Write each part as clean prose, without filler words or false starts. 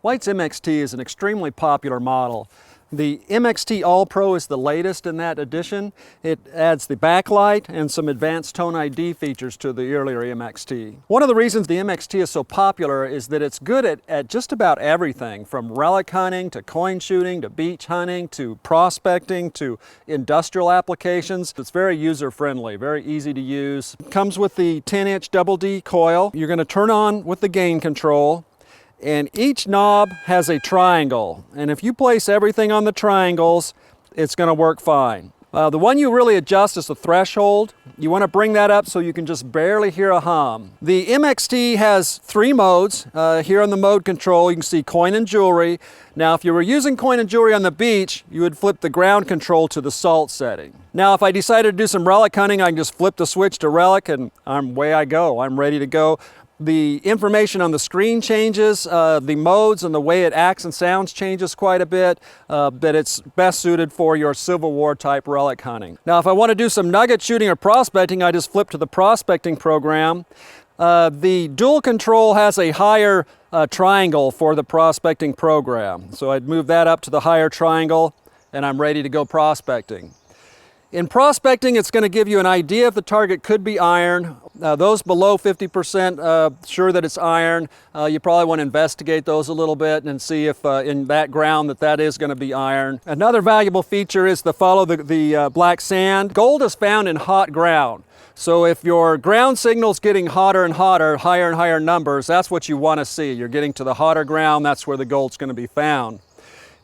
White's MXT is an extremely popular model. The MXT All Pro is the latest in that edition. It adds the backlight and some advanced tone ID features to the earlier MXT. One of the reasons the MXT is so popular is that it's good at just about everything, from relic hunting to coin shooting to beach hunting to prospecting to industrial applications. It's very user-friendly, very easy to use. It comes with the 10-inch double D coil. You're going to turn on with the gain control. And each knob has a triangle, and if you place everything on the triangles, it's going to work fine. The one you really adjust is the threshold. You want to bring that up so you can just barely hear a hum. The MXT has 3 modes. Here on the mode control you can see coin and jewelry. Now if you were using coin and jewelry on the beach, you would flip the ground control to the salt setting. Now if I decided to do some relic hunting, I can just flip the switch to relic and away I go. I'm ready to go. The information on the screen changes, the modes and the way it acts and sounds changes quite a bit, but it's best suited for your Civil War type relic hunting. Now if I want to do some nugget shooting or prospecting, I just flip to the prospecting program. The dual control has a higher triangle for the prospecting program, so I'd move that up to the higher triangle and I'm ready to go prospecting. In prospecting, it's going to give you an idea if the target could be iron. Those below 50% sure that it's iron, you probably want to investigate those a little bit and see if in that ground that is going to be iron. Another valuable feature is to follow the black sand. Gold is found in hot ground. So if your ground signal's getting hotter and hotter, higher and higher numbers, that's what you want to see. You're getting to the hotter ground, that's where the gold's going to be found.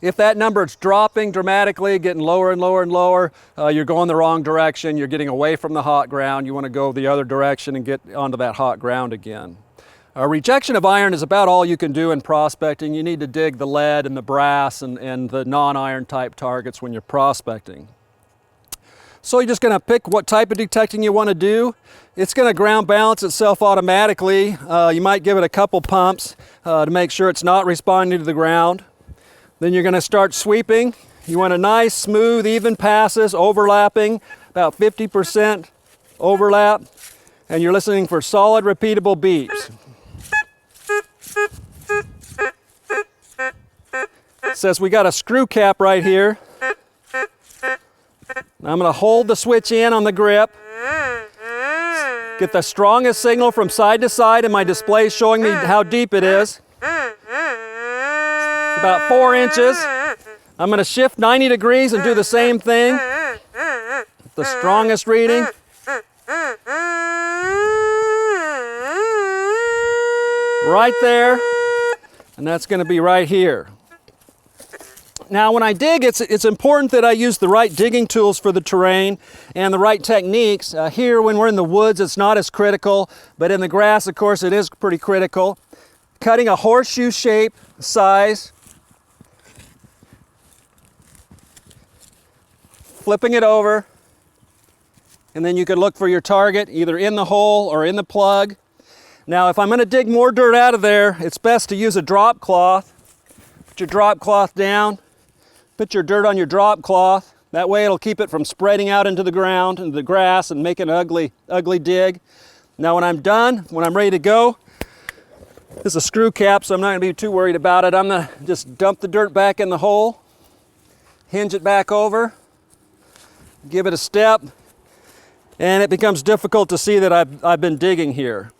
If that number is dropping dramatically, getting lower and lower and lower, you're going the wrong direction. You're getting away from the hot ground. You want to go the other direction and get onto that hot ground again. Rejection of iron is about all you can do in prospecting. You need to dig the lead and the brass and the non-iron type targets when you're prospecting. So you're just going to pick what type of detecting you want to do. It's going to ground balance itself automatically. You might give it a couple pumps to make sure it's not responding to the ground. Then you're going to start sweeping. You want a nice, smooth, even passes, overlapping, about 50% overlap, and you're listening for solid, repeatable beeps. It says we got a screw cap right here. I'm going to hold the switch in on the grip. Get the strongest signal from side to side, and my display is showing me how deep it is. About 4 inches. I'm going to shift 90 degrees and do the same thing. The strongest reading. Right there. And that's going to be right here. Now when I dig, it's important that I use the right digging tools for the terrain and the right techniques. Here when we're in the woods it's not as critical, but in the grass of course it is pretty critical. Cutting a horseshoe shape size. Flipping it over, and then you could look for your target either in the hole or in the plug. Now if I'm going to dig more dirt out of there, it's best to use a drop cloth. Put your drop cloth down, put your dirt on your drop cloth. That way it'll keep it from spreading out into the ground, into the grass, and make an ugly dig. Now when I'm done, when I'm ready to go, this is a screw cap, so I'm not going to be too worried about it. I'm going to just dump the dirt back in the hole, hinge it back over, give it a step, and it becomes difficult to see that I've been digging here.